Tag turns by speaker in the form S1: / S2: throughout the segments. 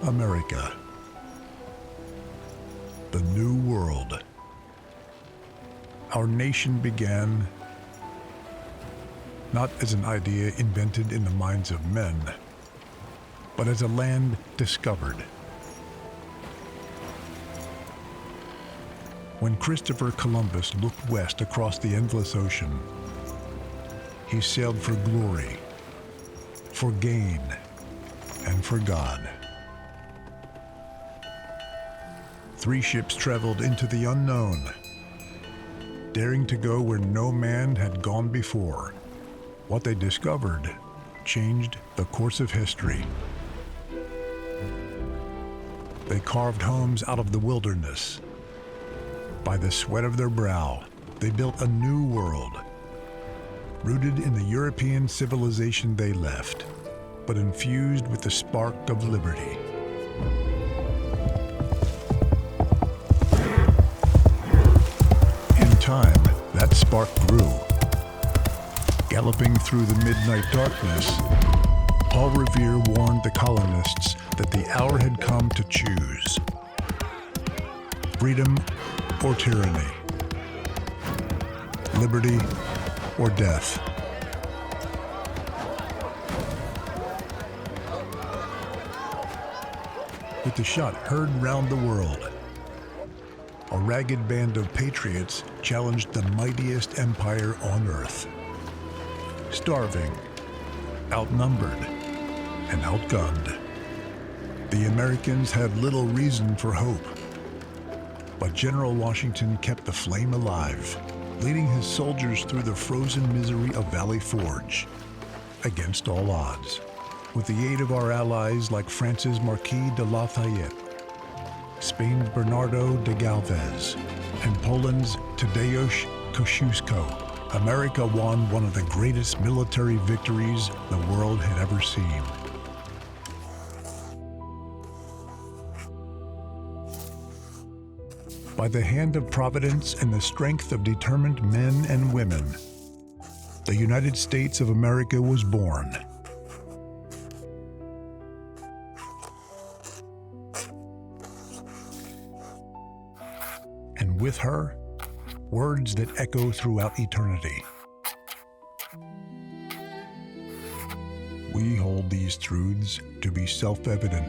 S1: America, the New World. Our nation began not as an idea invented in the minds of men, but as a land discovered. When Christopher Columbus looked west across the endless ocean, he sailed for glory, for gain, and for God. 3 ships traveled into the unknown, daring to go where no man had gone before. What they discovered changed the course of history. They carved homes out of the wilderness. By the sweat of their brow, they built a new world, rooted in the European civilization they left, but infused with the spark of liberty. In time, that spark grew. Galloping through the midnight darkness, Paul Revere warned the colonists that the hour had come to choose freedom or tyranny, liberty or death. With the shot heard round the world, a ragged band of patriots challenged the mightiest empire on earth. Starving, outnumbered, and outgunned, the Americans had little reason for hope. But General Washington kept the flame alive, leading his soldiers through the frozen misery of Valley Forge, against all odds, with the aid of our allies like France's Marquis de Lafayette, Spain's Bernardo de Galvez, and Poland's Tadeusz Kościuszko. America won one of the greatest military victories the world had ever seen. By the hand of Providence and the strength of determined men and women, the United States of America was born. And with her, words that echo throughout eternity. We hold these truths to be self-evident,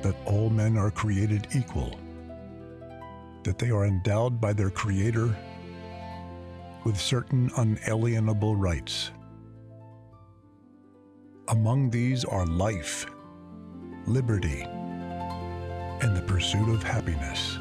S1: that all men are created equal, that they are endowed by their Creator with certain unalienable rights. Among these are life, liberty, and the pursuit of happiness.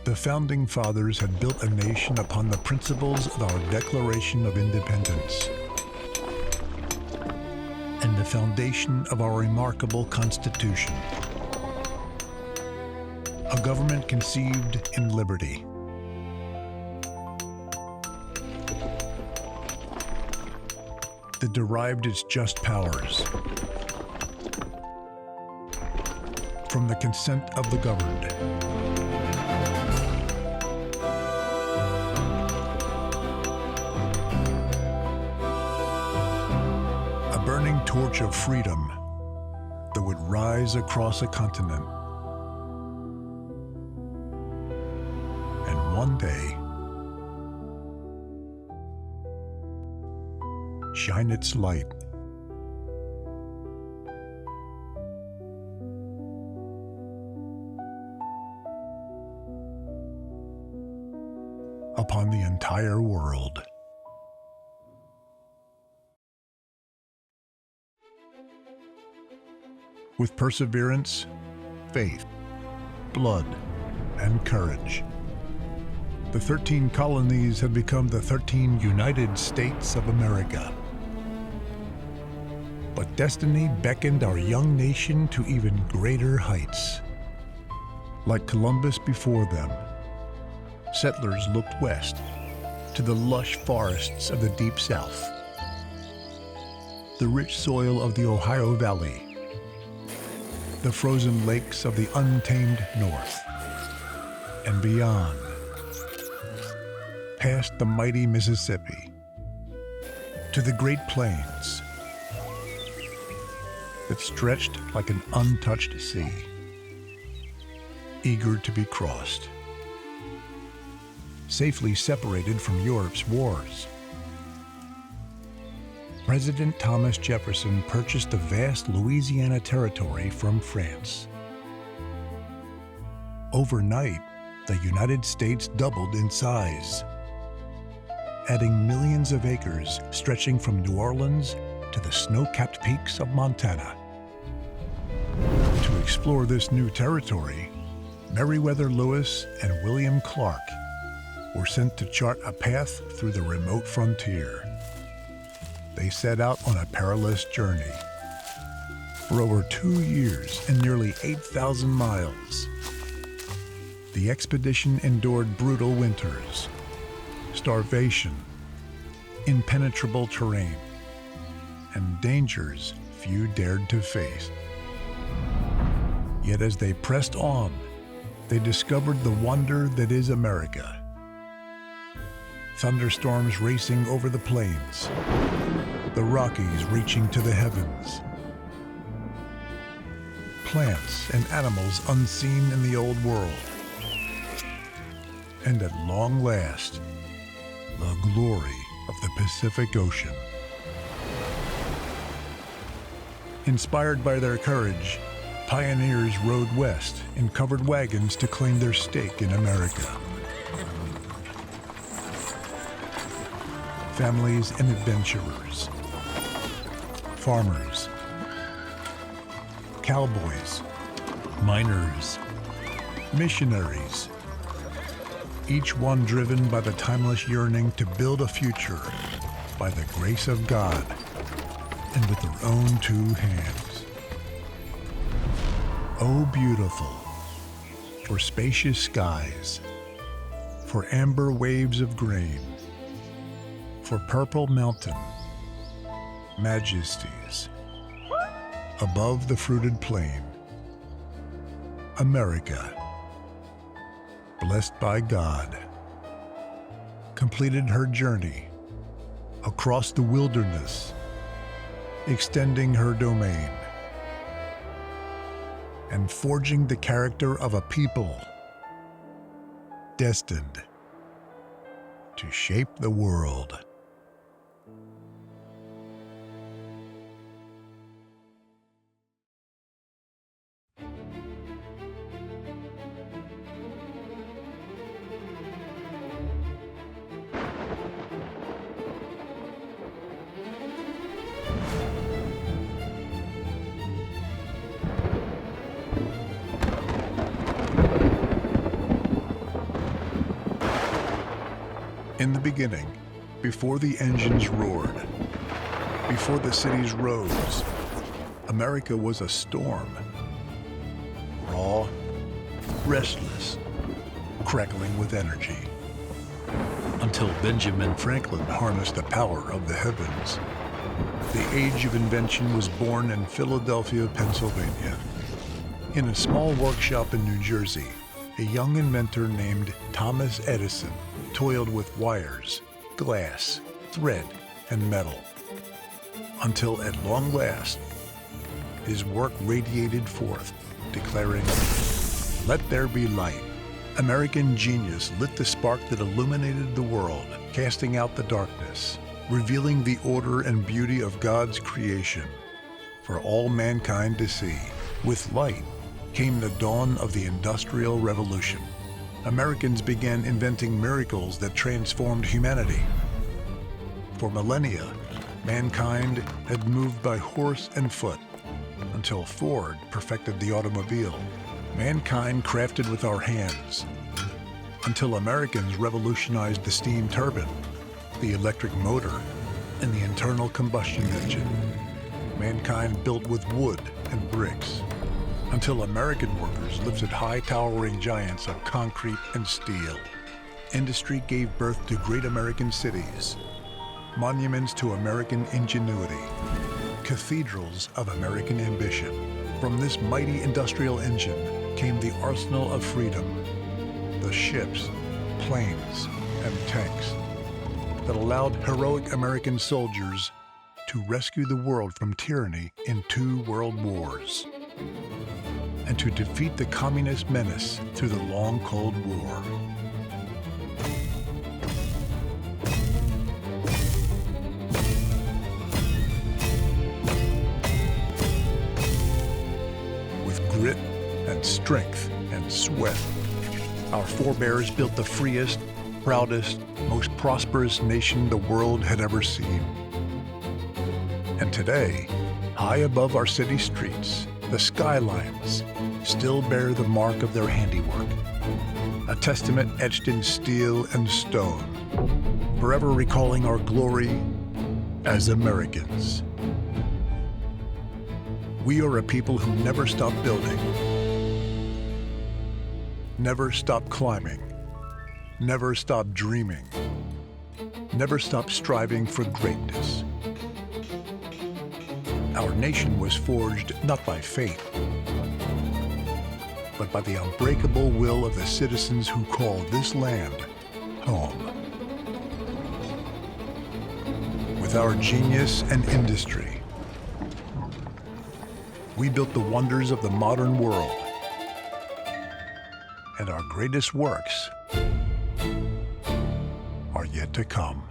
S1: The Founding Fathers had built a nation upon the principles of our Declaration of Independence and the foundation of our remarkable Constitution. A government conceived in liberty. That derived its just powers from the consent of the governed. Burning torch of freedom that would rise across a continent. And one day, shine its light upon the entire world. With perseverance, faith, blood, and courage, the 13 colonies have become the 13 United States of America. But destiny beckoned our young nation to even greater heights. Like Columbus before them, settlers looked west to the lush forests of the Deep South, the rich soil of the Ohio Valley, the frozen lakes of the untamed North, and beyond, past the mighty Mississippi, to the Great Plains that stretched like an untouched sea, eager to be crossed, safely separated from Europe's wars. President Thomas Jefferson purchased the vast Louisiana territory from France. Overnight, the United States doubled in size, adding millions of acres stretching from New Orleans to the snow-capped peaks of Montana. To explore this new territory, Meriwether Lewis and William Clark were sent to chart a path through the remote frontier. They set out on a perilous journey. For over 2 years and nearly 8,000 miles, the expedition endured brutal winters, starvation, impenetrable terrain, and dangers few dared to face. Yet as they pressed on, they discovered the wonder that is America. Thunderstorms racing over the plains, the Rockies reaching to the heavens, plants and animals unseen in the old world, and at long last, the glory of the Pacific Ocean. Inspired by their courage, pioneers rode west in covered wagons to claim their stake in America. Families and adventurers, farmers, cowboys, miners, missionaries, each one driven by the timeless yearning to build a future by the grace of God and with their own 2 hands. Oh, beautiful, for spacious skies, for amber waves of grain, for purple mountain majesties, above the fruited plain, America, blessed by God, completed her journey across the wilderness, extending her domain, and forging the character of a people destined to shape the world. In the beginning, before the engines roared, before the cities rose, America was a storm. Raw, restless, crackling with energy. Until Benjamin Franklin harnessed the power of the heavens. The age of invention was born in Philadelphia, Pennsylvania. In a small workshop in New Jersey, a young inventor named Thomas Edison toiled with wires, glass, thread, and metal, until at long last, his work radiated forth, declaring, "Let there be light." American genius lit the spark that illuminated the world, casting out the darkness, revealing the order and beauty of God's creation for all mankind to see. With light came the dawn of the Industrial Revolution. Americans began inventing miracles that transformed humanity. For millennia, mankind had moved by horse and foot until Ford perfected the automobile. Mankind crafted with our hands until Americans revolutionized the steam turbine, the electric motor, and the internal combustion engine. mankind built with wood and bricks, until American workers lifted high towering giants of concrete and steel. Industry gave birth to great American cities, monuments to American ingenuity, cathedrals of American ambition. From this mighty industrial engine came the arsenal of freedom, the ships, planes, and tanks that allowed heroic American soldiers to rescue the world from tyranny in 2 world wars, and to defeat the communist menace through the long Cold War. With grit and strength and sweat, our forebears built the freest, proudest, most prosperous nation the world had ever seen. And today, high above our city streets, the skylines still bear the mark of their handiwork, a testament etched in steel and stone, forever recalling our glory as Americans. We are a people who never stop building, never stop climbing, never stop dreaming, never stop striving for greatness. Our nation was forged not by fate, but by the unbreakable will of the citizens who call this land home. With our genius and industry, we built the wonders of the modern world, and our greatest works are yet to come.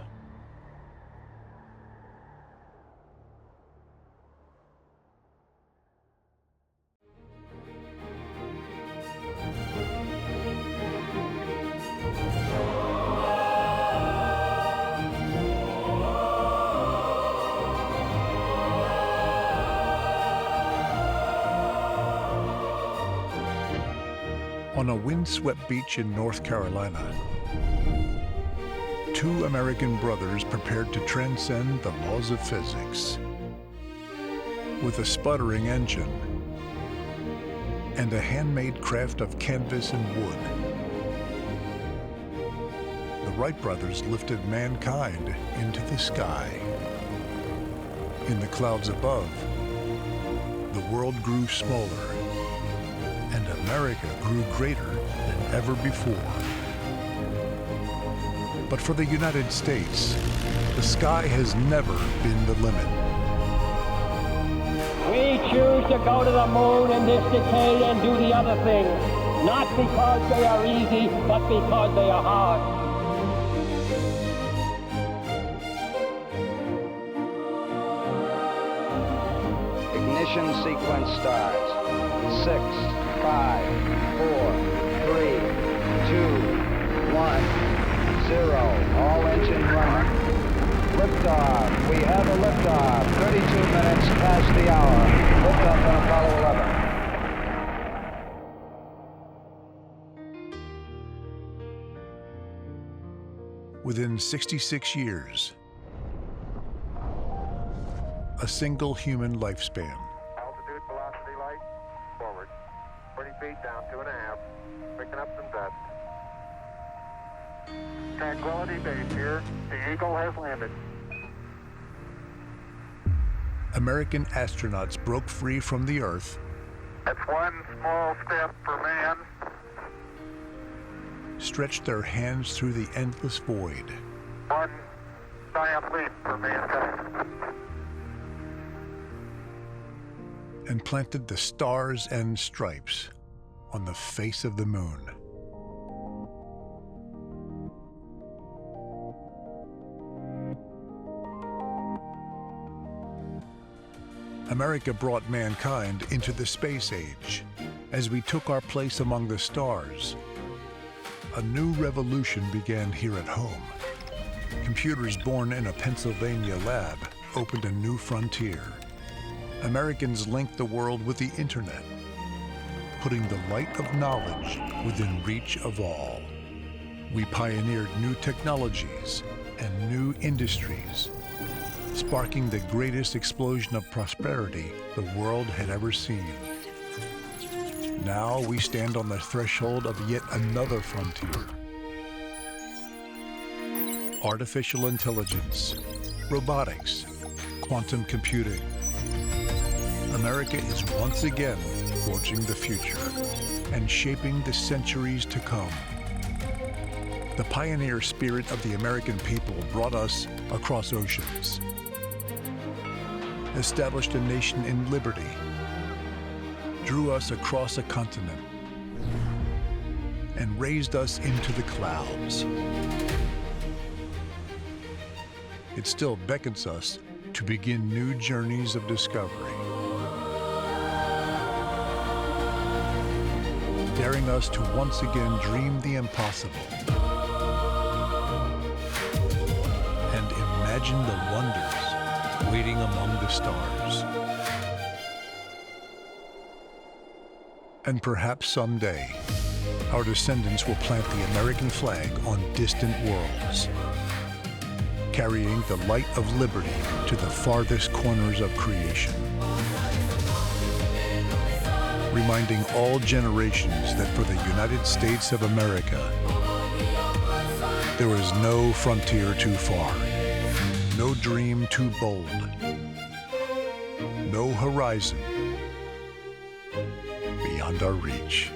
S1: On a windswept beach in North Carolina, 2 American brothers prepared to transcend the laws of physics. With a sputtering engine and a handmade craft of canvas and wood, the Wright brothers lifted mankind into the sky. In the clouds above, the world grew smaller, and America grew greater than ever before. But for the United States, the sky has never been the limit.
S2: We choose to go to the moon in this decade and do the other things, not because they are easy, but because they are hard.
S3: Ignition sequence starts. 6, 5, 4, 3, 2, 1, 0. All engine running. Liftoff. We have a liftoff. 32 minutes past the hour. Liftoff on Apollo 11.
S1: Within 66 years, a single human lifespan.
S4: Altitude, velocity, light, forward. 20 feet down, 2.5. Picking up some dust. Tranquility Base here. The Eagle has landed.
S1: American astronauts broke free from the Earth.
S4: That's one small step for man.
S1: Stretched their hands through the endless void.
S4: One giant leap for mankind.
S1: And planted the stars and stripes on the face of the moon. America brought mankind into the space age as we took our place among the stars. A new revolution began here at home. Computers born in a Pennsylvania lab opened a new frontier. Americans linked the world with the internet, putting the light of knowledge within reach of all. We pioneered new technologies and new industries, sparking the greatest explosion of prosperity the world had ever seen. Now we stand on the threshold of yet another frontier. Artificial intelligence, robotics, quantum computing. America is once again forging the future and shaping the centuries to come. The pioneer spirit of the American people brought us across oceans, established a nation in liberty, drew us across a continent, and raised us into the clouds. It still beckons us to begin new journeys of discovery, daring us to once again dream the impossible and imagine the wonders waiting among the stars. And perhaps someday, our descendants will plant the American flag on distant worlds, carrying the light of liberty to the farthest corners of creation, reminding all generations that for the United States of America, there is no frontier too far, no dream too bold, no horizon beyond our reach.